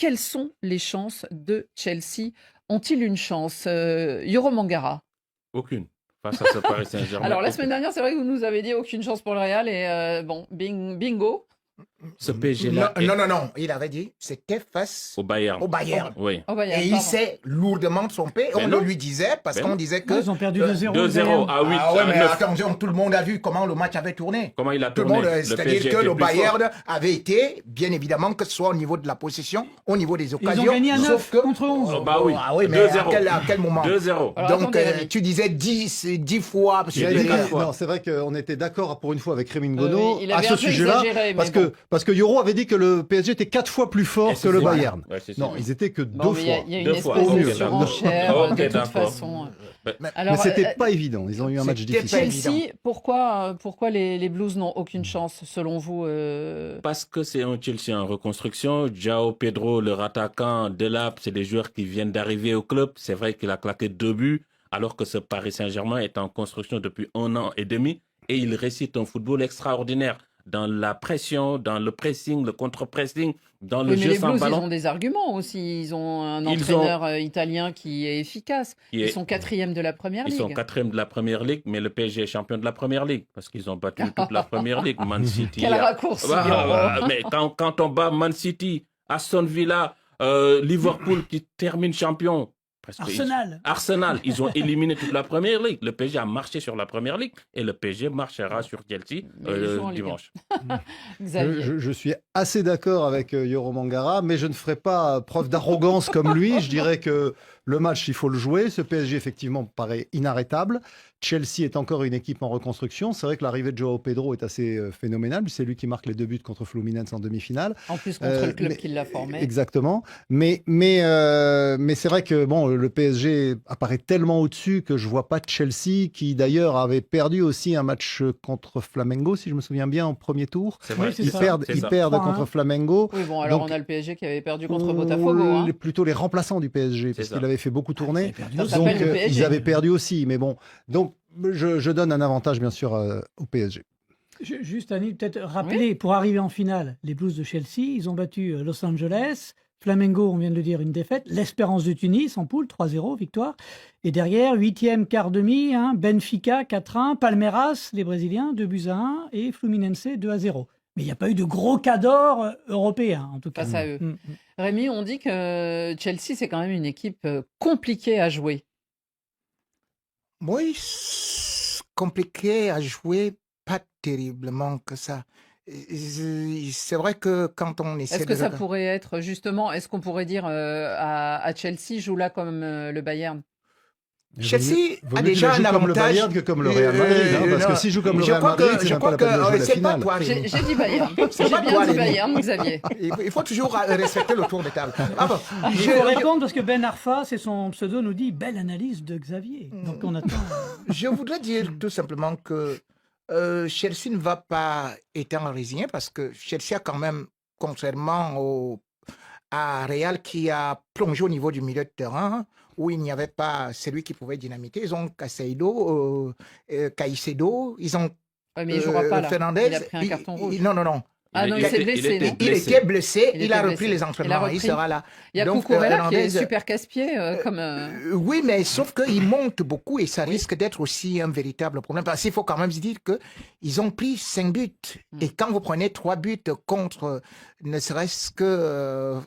quelles sont les chances de Chelsea? Ont-ils une chance? Yoro Mangara. Aucune. Face à ce Paris Saint-Germain. Alors, la aucune. semaine dernière, c'est vrai que vous nous avez dit aucune chance pour le Real. Et bon, bingo. Ce PSG-là Non. Il avait dit c'était face au Bayern. au Bayern. Oui. Oh, bah, Et il s'est lourdement trompé. Ben On non. le lui disait parce Ben qu'on non. disait que. Non, ils ont perdu 2-0. 2-0 à 8 Ah ouais, à mais 9. attention, tout le monde a vu comment le match avait tourné. Comment il a Tout le tourné? monde, Le c'est-à-dire PSG que était le plus Bayern fort. avait été, bien évidemment, que ce soit au niveau de la possession, au niveau des Ils occasions. ont gagné à 9 sauf que. contre 11. Oh, bah oui. Ah oui, mais 2-0. à quel moment 2-0. Alors, Donc, attendez, Rémi. tu disais 10 fois. Il a dit quatre fois. Non, c'est vrai qu'on était d'accord pour une fois avec Rémi Ngono il à avait ce un peu sujet-là, exagéré, mais parce que Yoro avait dit que le PSG était 4 fois plus fort Et que c'est le ça. Bayern. Ouais, c'est Non, ça. ils étaient que Bon, 2 mais fois. il y a une Deux fois. espèce Au de mieux. surenchère Ok, de toute d'accord. façon. Mais Alors, c'était pas évident. Ils ont eu un match c'était difficile. pas évident. Chelsea, pourquoi les Blues n'ont aucune chance, selon vous Parce que c'est un Chelsea en reconstruction. João Pedro, leur attaquant, Delap, c'est des joueurs qui viennent d'arriver au club. C'est vrai qu'il a claqué 2 buts, alors que ce Paris Saint-Germain est en construction depuis 1 an et demi et il récite un football extraordinaire dans la pression, dans le pressing, le contre-pressing, dans le Oui, mais jeu les sans Blues, ils ballon. ont des arguments aussi. Ils ont un Ils entraîneur italien qui est efficace. Qui Ils est- sont 4e de la Première Ils Ligue. sont 4e de la Première Ligue, mais le PSG est champion de la Première Ligue parce qu'ils ont battu toute la Première Ligue. Man City. Quel raccourci, Ouais, Yoro. mais quand on bat Man City, Aston Villa, Liverpool qui termine champion. Parce que Arsenal, ils ont éliminé toute la Première Ligue. Le PSG a marché sur la Première Ligue et le PSG marchera sur Chelsea Mais ils jouent en Ligue dimanche. Xavier. Je suis assez d'accord avec Yoro Mangara, mais je ne ferai pas preuve d'arrogance comme lui. Je dirais que le match, il faut le jouer. Ce PSG, effectivement, paraît inarrêtable. Chelsea est encore une équipe en reconstruction. C'est vrai que l'arrivée de João Pedro est assez phénoménale. C'est lui qui marque les 2 buts contre Fluminense en demi-finale. En plus, contre le club mais- qui l'a formé. Exactement. Mais c'est vrai que bon, le PSG apparaît tellement au-dessus que je vois pas Chelsea, qui d'ailleurs avait perdu aussi un match contre Flamengo, si je me souviens bien, en premier tour. C'est Oui, vrai. c'est Ils ça. perdent, C'est ils ça. perdent 3-1. contre Flamengo. Oui, bon, alors Donc, on a le PSG qui avait perdu contre Botafogo. Hein. Plutôt les remplaçants du PSG, parce ça. qu'il avait fait beaucoup tourner. perdu Ça aussi. s'appelle Donc le PSG. ils avaient perdu aussi. Mais bon, donc je donne un avantage bien sûr au PSG. Juste, Annie, peut-être rappeler, pour arriver en finale, les Blues de Chelsea, ils ont battu Los Angeles, Flamengo, on vient de le dire, une défaite, l'Espérance de Tunis en poule, 3-0, victoire. Et derrière, 8e quart demi, Benfica, 4-1, Palmeiras, les Brésiliens, 2-1, et Fluminense, 2-0. Mais il n'y a pas eu de gros cadors européens, en tout cas. Face à eux. Mm. Rémi, on dit que Chelsea, c'est quand même une équipe compliquée à jouer. Oui, c'est compliqué à jouer, pas terriblement que ça. C'est vrai que quand on essaie Est-ce que de ça regarder- pourrait être justement, est-ce qu'on pourrait dire à Chelsea, joue là comme le Bayern? Chelsea Vaut a mieux déjà qu'il un joue comme le avantage. Bayern que comme le Real Madrid, parce non, que s'il joue comme le je Real crois Madrid, que- c'est je même pas crois la peine de que jouer la c'est pas finale. toi, Rémi. J'ai dit Bayern. J'ai pas bien toi, dit Rémi. Bayern, Xavier. Il faut toujours respecter le tour de table. Ah bon, Il je- faut répondre parce que Ben Arfa, c'est son pseudo, nous dit belle analyse de Xavier. Donc on attend. Je voudrais dire tout simplement que Chelsea ne va pas être en résigné parce que Chelsea a quand même, contrairement à Real qui a plongé au niveau du milieu de terrain où il n'y avait pas celui qui pouvait dynamiter. Ils ont Caicedo, ils ont Ouais, mais il ne jouera pas là. Fernandez. Il a pris un carton rouge. Non. Ah non, il s'est blessé. non. Il était blessé, Il il était a blessé. repris les Il a entraînements, il repris. sera là. Il y a Donc, Cucurella qui est Hernandez, super casse-pied. Oui, mais sauf qu'il monte beaucoup et ça risque d'être aussi un véritable problème. Parce qu'il faut quand même se dire qu'ils ont pris 5 buts. Et quand vous prenez 3 buts contre ne serait-ce que,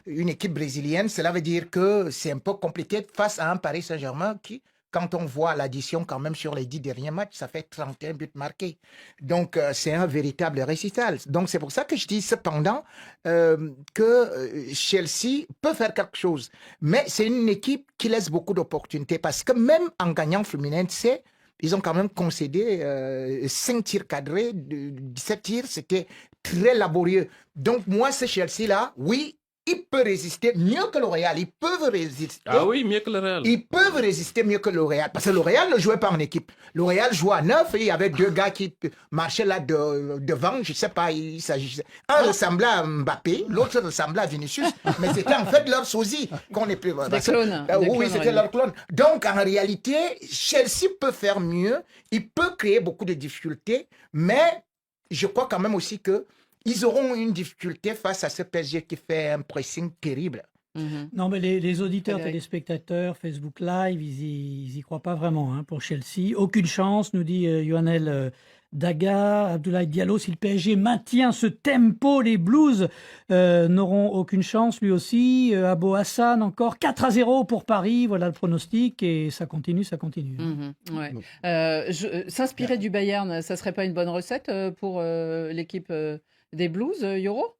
une équipe brésilienne, cela veut dire que c'est un peu compliqué face à un Paris Saint-Germain qui, quand on voit l'addition quand même sur les 10 derniers matchs, ça fait 31 buts marqués. Donc, c'est un véritable récital. Donc, c'est pour ça que je dis cependant que Chelsea peut faire quelque chose. Mais c'est une équipe qui laisse beaucoup d'opportunités parce que même en gagnant Fluminense, ils ont quand même concédé 5 tirs cadrés, 17 tirs, c'était très laborieux. Donc, moi, ce Chelsea-là, oui, ils peuvent résister mieux que le Real. Ils peuvent résister. Ah oui, mieux que le Real. Ils peuvent résister mieux que le Real. Parce que le Real ne jouait pas en équipe. Le Real jouait à 9 et il y avait 2 gars qui marchaient là devant. Je ne sais pas, il s'agissait. Un ressemblait à Mbappé, l'autre ressemblait à Vinicius. Mais c'était en fait leur sosie qu'on est plus. Des clones. Oui, c'était leur clone. Donc en réalité, Chelsea peut faire mieux. Il peut créer beaucoup de difficultés. Mais je crois quand même aussi que ils auront une difficulté face à ce PSG qui fait un pressing terrible. Non, mais les auditeurs, Frédéric. téléspectateurs, Facebook Live, ils y croient pas vraiment hein, pour Chelsea. Aucune chance, nous dit Yohanel Daga. Abdoulaye Diallo, si le PSG maintient ce tempo, les Blues n'auront aucune chance, lui aussi. Abo Hassan, encore 4-0 pour Paris. Voilà le pronostic et ça continue, ça continue. Ouais. Bon. S'inspirer du Bayern, ça serait pas une bonne recette pour l'équipe des Blues, Yoro?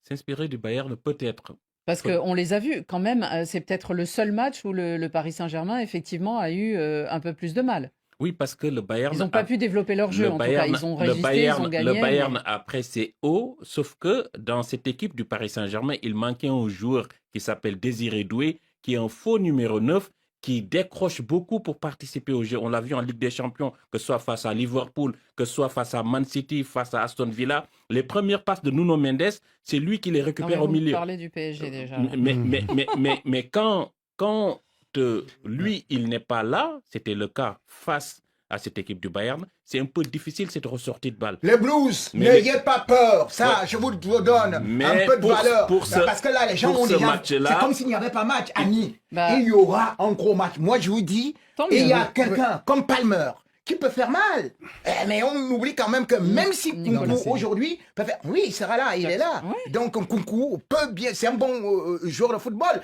S'inspirer du Bayern, peut-être. Parce qu'on les a vus quand même, c'est peut-être le seul match où le Paris Saint-Germain, effectivement, a eu un peu plus de mal. Oui, parce que le Bayern. Ils n'ont pas pu développer leur jeu, Le en tout Bayern- cas. Ils ont le résisté, Bayern- ils ont gagné. Le Bayern a pressé haut, sauf que dans cette équipe du Paris Saint-Germain, il manquait un joueur qui s'appelle Désiré Doué, qui est un faux numéro 9, qui décroche beaucoup pour participer au jeu. On l'a vu en Ligue des Champions, que ce soit face à Liverpool, que ce soit face à Man City, face à Aston Villa. Les premières passes de Nuno Mendes, c'est lui qui les Non, mais récupère vous au milieu. parlez du PSG déjà. Mais quand lui, il n'est pas là, c'était le cas face à cette équipe du Bayern, c'est un peu difficile cette ressortie de balle. Les Blues, Mais n'ayez pas peur. Ça, Ouais. je vous donne Mais un peu de pour- valeur. pour ce- Parce que là, les gens pour ont ce déjà... match-là- C'est comme s'il n'y avait pas match, Annie. Bah- Il y aura un gros match. Moi, je vous dis, Tant et il y a mieux. quelqu'un comme Palmer qui peut faire mal. Mais on oublie quand même que même si Nicolas Nkunku Sey. aujourd'hui peut faire... Oui, il sera là, il est là. Oui. Donc Nkunku peut bien... C'est un bon joueur de football.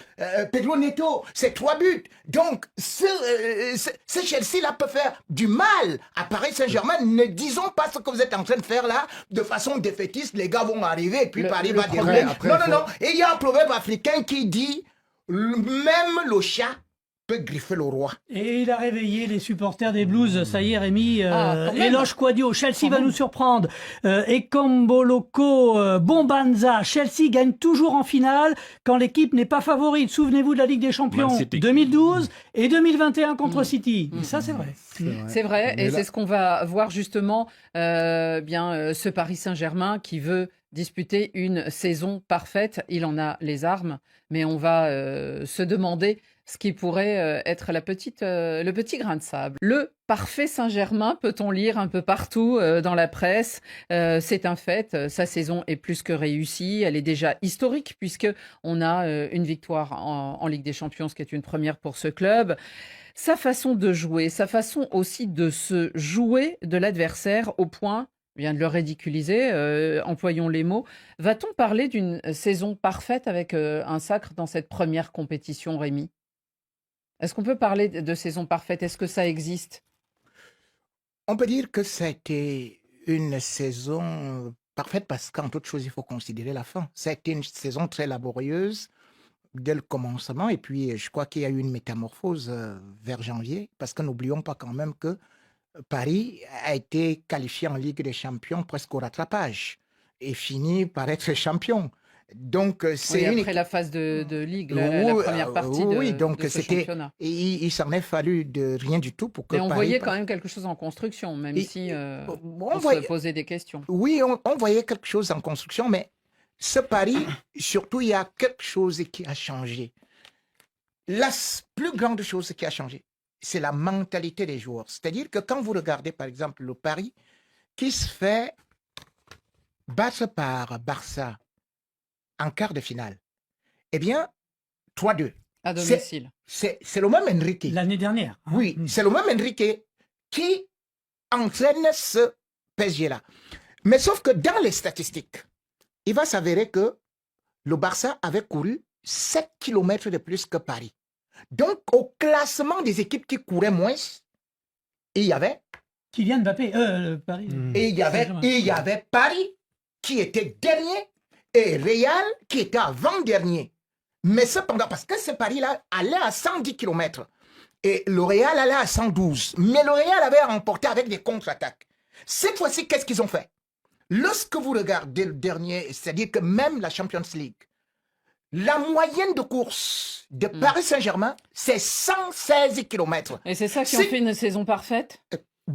Pedro Neto, c'est 3 buts. Donc ce Chelsea-là peut faire du mal à Paris Saint-Germain. Ne disons pas ce que vous êtes en train de faire là de façon défaitiste. Les gars vont arriver et puis Paris va dérouler. après, Non, il non, faut- non. Et il y a un proverbe africain qui dit même le chat peut griffer le roi. Et il a réveillé les supporters des Blues. Ça y est, Rémi. Ah, quand même. Éloge Quadio. Chelsea va nous surprendre. Ekomboloko, Bombanza. Chelsea gagne toujours en finale quand l'équipe n'est pas favorite. Souvenez-vous de la Ligue des Champions Man City. 2012 et 2021 contre City. Et ça, c'est vrai. C'est vrai, Mais et là- c'est ce qu'on va voir justement, ce Paris Saint-Germain qui veut disputer une saison parfaite. Il en a les armes, mais on va se demander ce qui pourrait être le petit grain de sable. Le parfait Saint-Germain, peut-on lire un peu partout dans la presse. C'est un fait, sa saison est plus que réussie. Elle est déjà historique puisque on a une victoire en Ligue des Champions, ce qui est une première pour ce club. Sa façon de jouer, sa façon aussi de se jouer de l'adversaire au point, bien de le ridiculiser, employons les mots. Va-t-on parler d'une saison parfaite avec un sacre dans cette première compétition, Rémi? Est-ce qu'on peut parler de saison parfaite? Est-ce que ça existe? On peut dire que ça a été une saison parfaite parce qu'en toute chose, il faut considérer la fin. Ça a été une saison très laborieuse dès le commencement et puis je crois qu'il y a eu une métamorphose vers janvier parce que n'oublions pas quand même que Paris a été qualifié en Ligue des Champions presque au rattrapage et finit par être champion. Donc c'est Oui, une après la phase de Ligue, la Oui, première partie oui, de donc ce c'était championnat. et il s'en est fallu de rien du tout pour que Mais on Paris voyait quand même quelque chose en construction, même Et- si on on voyait- se posait des questions. Oui, on voyait quelque chose en construction, mais ce pari, surtout, il y a quelque chose qui a changé. La plus grande chose qui a changé, c'est la mentalité des joueurs. C'est-à-dire que quand vous regardez, par exemple, le Paris qui se fait battre par Barça en quart de finale, eh bien, 3-2. À domicile. C'est le même Enrique. L'année dernière. hein. Oui, c'est le même Enrique qui entraîne ce PSG-là. Mais sauf que dans les statistiques, il va s'avérer que le Barça avait couru 7 km de plus que Paris. Donc, au classement des équipes qui couraient moins, il y avait, Kylian Mbappé, Paris. et il y avait, Saint-Germain. et il y avait Paris qui était dernier et Real qui était avant-dernier. Mais cependant, parce que ce Paris-là allait à 110 km et le Real allait à 112. Mais le Real avait remporté avec des contre-attaques. Cette fois-ci, qu'est-ce qu'ils ont fait? Lorsque vous regardez le dernier, c'est-à-dire que même la Champions League, la moyenne de course de Paris Saint-Germain, c'est 116 km. Et c'est ça qui en C'est- fait une saison parfaite?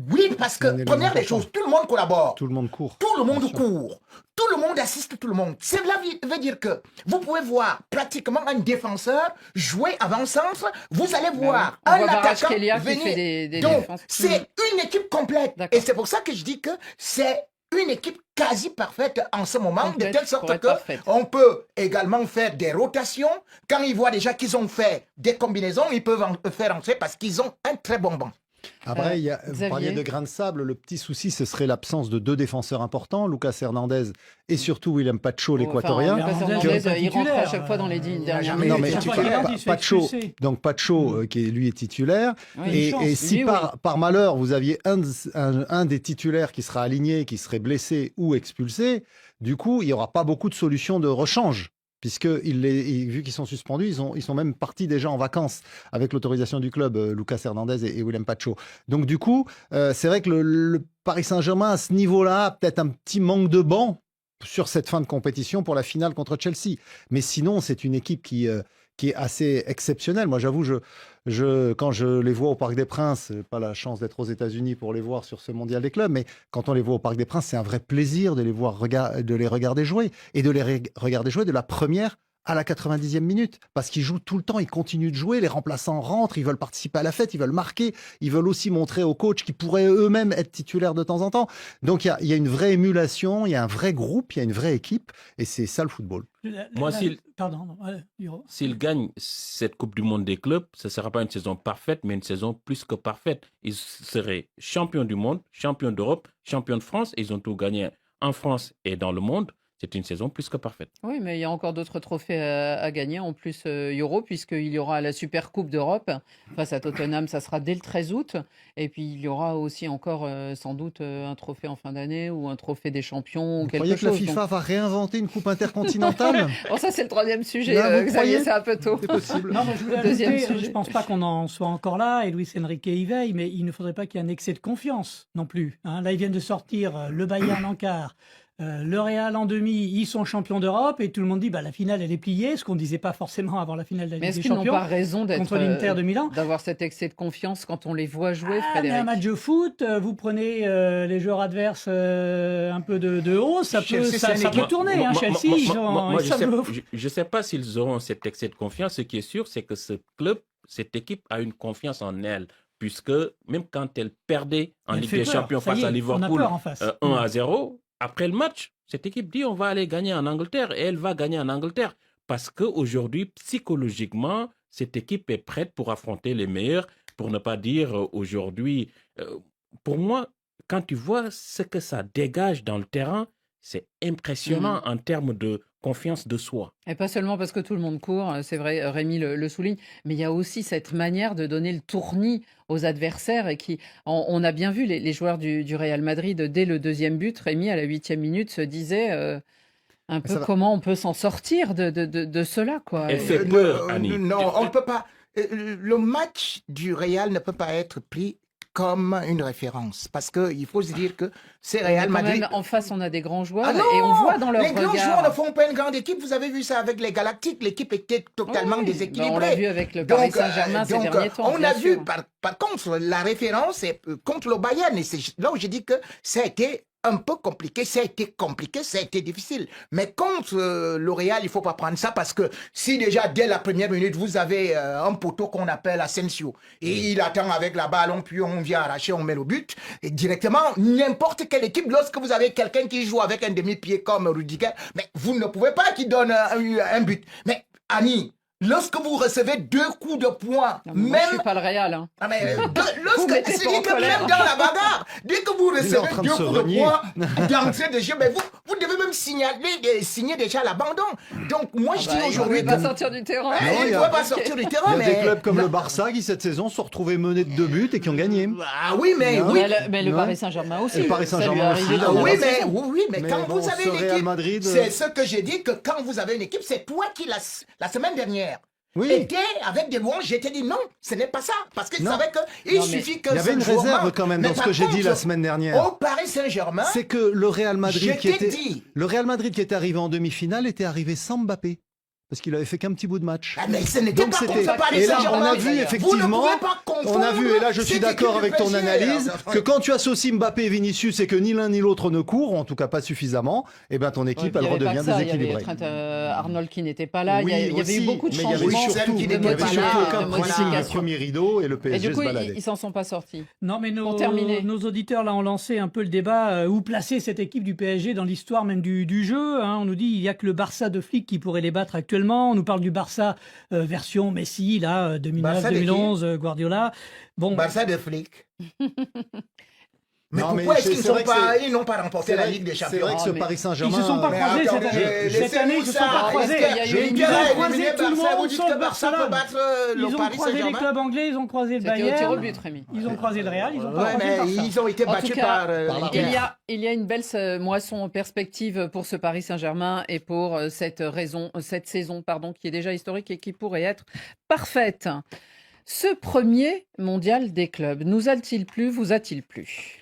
Oui, parce que, C'est un élément première des important. choses, tout le monde collabore. Tout le monde court. Tout le monde Bien sûr. court. Tout le monde assiste tout le monde. Cela veut dire que vous pouvez voir pratiquement un défenseur jouer avant-centre. Vous allez voir On un voit attaquant Kvaratskhelia qui venir. fait des Donc, défenses. c'est une équipe complète. D'accord. Et c'est pour ça que je dis que c'est une équipe quasi parfaite en ce moment, Complète de telle sorte pour être que parfaite. on peut également faire des rotations. Quand ils voient déjà qu'ils ont fait des combinaisons, ils peuvent en faire entrer parce qu'ils ont un très bon banc. Après, vous Xavier. parliez de grain de sable. Le petit souci, ce serait l'absence de 2 défenseurs importants, Lucas Hernandez et surtout William Pacho, l'équatorien. Lucas Hernandez, Hernandez, pas il rentre à titulaire, chaque fois dans les 10 il a dernières jamais Non, été mais titulaire. Pacho, donc Pacho, qui lui est titulaire. Oui, Et, une chance. et si Lui, par malheur, vous aviez un des titulaires qui sera aligné, qui serait blessé ou expulsé, du coup, il n'y aura pas beaucoup de solutions de rechange. Puisque vu qu'ils sont suspendus, ils sont même partis déjà en vacances avec l'autorisation du club, Lucas Hernandez et William Pacho. Donc du coup, c'est vrai que le Paris Saint-Germain, à ce niveau-là, a peut-être un petit manque de banc sur cette fin de compétition pour la finale contre Chelsea. Mais sinon, c'est une équipe qui est assez exceptionnelle. Moi, j'avoue, quand je les vois au Parc des Princes, j'ai pas la chance d'être aux États-Unis pour les voir sur ce Mondial des clubs, mais quand on les voit au Parc des Princes, c'est un vrai plaisir de les voir, de les regarder jouer et de les regarder jouer de la première à la 90e minute, parce qu'ils jouent tout le temps, ils continuent de jouer, les remplaçants rentrent, ils veulent participer à la fête, ils veulent marquer, ils veulent aussi montrer aux coachs qu'ils pourraient eux-mêmes être titulaires de temps en temps. Donc il y a une vraie émulation, il y a un vrai groupe, il y a une vraie équipe, et c'est ça le football. Moi, Pardon, Hiro. S'ils gagnent cette Coupe du Monde des clubs, ce ne sera pas une saison parfaite, mais une saison plus que parfaite. Ils seraient champions du monde, champions d'Europe, champions de France, et ils ont tout gagné en France et dans le monde. C'est une saison plus que parfaite. Oui, mais il y a encore d'autres trophées à gagner, en plus Euro, puisqu'il y aura la Super Coupe d'Europe face à Tottenham, ça sera dès le 13 août. Et puis il y aura aussi encore sans doute un trophée en fin d'année ou un trophée des champions ou Vous quelque croyez que la chose. FIFA va réinventer une coupe intercontinentale? Bon, ça, c'est le troisième sujet, Là, vous Xavier, croyez c'est un peu tôt. C'est possible. Non, mais je voulais Deuxième ajouter, sujet. je ne pense pas qu'on en soit encore là, et Luis Enrique y veille, mais il ne faudrait pas qu'il y ait un excès de confiance non plus. Hein. Là, ils viennent de sortir le Bayern en quart, le Real en demi, ils sont champions d'Europe, et tout le monde dit la finale, elle est pliée, ce qu'on ne disait pas forcément avant la finale de la Mais Ligue est-ce des qu'ils n'ont Champions. pas raison d'être contre l'Inter de Milan. d'avoir cet excès de confiance quand on les voit jouer, Ah, mais un Frédéric? match de foot, vous prenez les joueurs adverses un peu de haut, ça peut, Chelsea, ça, c'est une ça peut équipe- tourner. Hein, Chelsea, ils savent je sais pas s'ils auront cet excès de confiance. Ce qui est sûr, c'est que ce club, cette équipe a une confiance en elle. Puisque même quand elle perdait en Elle Ligue fait des peur. Champions Ça y face est, à on a Liverpool peur en face. 1-0, après le match, cette équipe dit on va aller gagner en Angleterre et elle va gagner en Angleterre. Parce qu'aujourd'hui, psychologiquement, cette équipe est prête pour affronter les meilleurs, pour ne pas dire aujourd'hui. Pour moi, quand tu vois ce que ça dégage dans le terrain, c'est impressionnant en termes de confiance de soi. Et pas seulement parce que tout le monde court, c'est vrai, Rémi le souligne, mais il y a aussi cette manière de donner le tournis aux adversaires et on a bien vu les joueurs du Real Madrid dès le deuxième but, Rémi à la 8e minute se disait un peu Ça va. comment on peut s'en sortir de cela, quoi. Elle fait peur, Annie. Non, on ne peut pas. Le match du Real ne peut pas être pris comme une référence. Parce qu'il faut se dire que c'est Mais Real quand Madrid. même, en face, on a des grands joueurs Ah non, et on voit dans leur les grands regard. joueurs ne font pas une grande équipe. Vous avez vu ça avec les Galactiques. L'équipe était totalement Oui, déséquilibrée. on l'a vu avec le Paris Donc, Saint-Germain ces donc, derniers temps. on bien a vu, sûr. par contre, la référence est contre le Bayern. Et c'est là où j'ai dit que ça a été un peu compliqué, ça a été difficile. Mais contre le Real, il ne faut pas prendre ça parce que si déjà dès la première minute, vous avez un poteau qu'on appelle Asensio et il attend avec la balle, puis on vient arracher, on met le but. Et directement, n'importe quelle équipe, lorsque vous avez quelqu'un qui joue avec un demi-pied comme Rudiger, mais vous ne pouvez pas qu'il donne un but. Mais Annie, lorsque vous recevez 2 coups de poing, Non, mais moi, je même... suis pas le Réal. Hein. Ah, mais Vous mettez c'est pas en dit que colère. même dans la bagarre, dès que vous est en recevez train de 2 se coups de renier. poing d'entrée de jeu, mais vous devez même signer déjà l'abandon. Donc moi je dis Il ne aujourd'hui pouvait pas que sortir du terrain. il Non, ne il y a- pouvait pas sortir du terrain. Il y a des mais clubs comme non. le Barça qui, cette saison, se sont retrouvés menés de 2 buts et qui ont gagné. Ah oui, mais Non. oui. Mais le Ouais. Paris Saint-Germain aussi. Et le Paris Ça lui est Saint-Germain arrivé aussi, dans Ah la oui, mais, saison. oui, mais Mais quand bon, vous avez ce une Real équipe, Madrid, c'est ce que j'ai dit, que quand vous avez une équipe, c'est toi qui, la semaine dernière, Oui. était avec des louanges, j'étais dit non, ce n'est pas ça. Parce qu'il Non. savait qu'il Non, mais suffit que Il y avait ce une joueur réserve marque. quand même Mais dans ce par que j'ai dit contre, la semaine dernière. Au Paris Saint-Germain, C'est que le Real Madrid je qui t'ai était dit. le Real Madrid qui était arrivé en demi-finale était arrivé sans Mbappé. parce qu'il avait fait qu'un petit bout de match. Ah, mais ce n'était Donc pas contre c'était. ce Paris Et là, on Saint-Germain. a vu Vous ne effectivement. pouvez pas confondre On a vu, et là je suis cette d'accord équipe avec du ton PSG, analyse, là. que quand tu associes Mbappé et Vinicius et que ni l'un ni l'autre ne courent, en tout cas pas suffisamment, et ben ton équipe, elle redevient Il y avait déséquilibrée. Trent Arnold qui n'était pas là. Oui, il y avait eu aussi, beaucoup de mais il y avait changements, surtout- de il y Il n'y avait surtout motivation, aucun de pressing du modification. premier rideau et le Et PSG du coup, se baladait. ils s'en sont pas sortis. Non, mais Pour terminer. nos auditeurs là ont lancé un peu le débat où placer cette équipe du PSG dans l'histoire même du jeu. Hein. On nous dit il y a que le Barça de Flick qui pourrait les battre actuellement. On nous parle du Barça version Messi là, 2009, Barça de qui 2011, Guardiola. Bon, Barça de flics. Mais Non, pourquoi mais est-ce qu'ils c'est vrai que ils n'ont pas remporté C'est la vrai- Ligue des C'est Champions? vrai que ce Ah, mais Paris ils Saint-Germain. se sont pas Mais croisés cette attendez, année. laissez-nous Cette année, ils se sont ça. pas croisés. Il y a eu une Ils ont guerre, croisé éliminé tout le Barça, vous monde dites sauf que Barça peut Barcelone. battre Ils le ont Paris croisé les Saint-Germain. clubs anglais, ils ont croisé le C'était au tir au Bayern, but, Rémi. ils ont croisé le Real, ils ont pas Ouais, croisé mais le Barça. ils ont été En battus tout cas, par par la l'Inter. Il y a une belle moisson en perspective pour ce Paris Saint-Germain et pour cette saison qui est déjà historique et qui pourrait être parfaite. Ce premier mondial des clubs, nous a-t-il plu, vous a-t-il plu?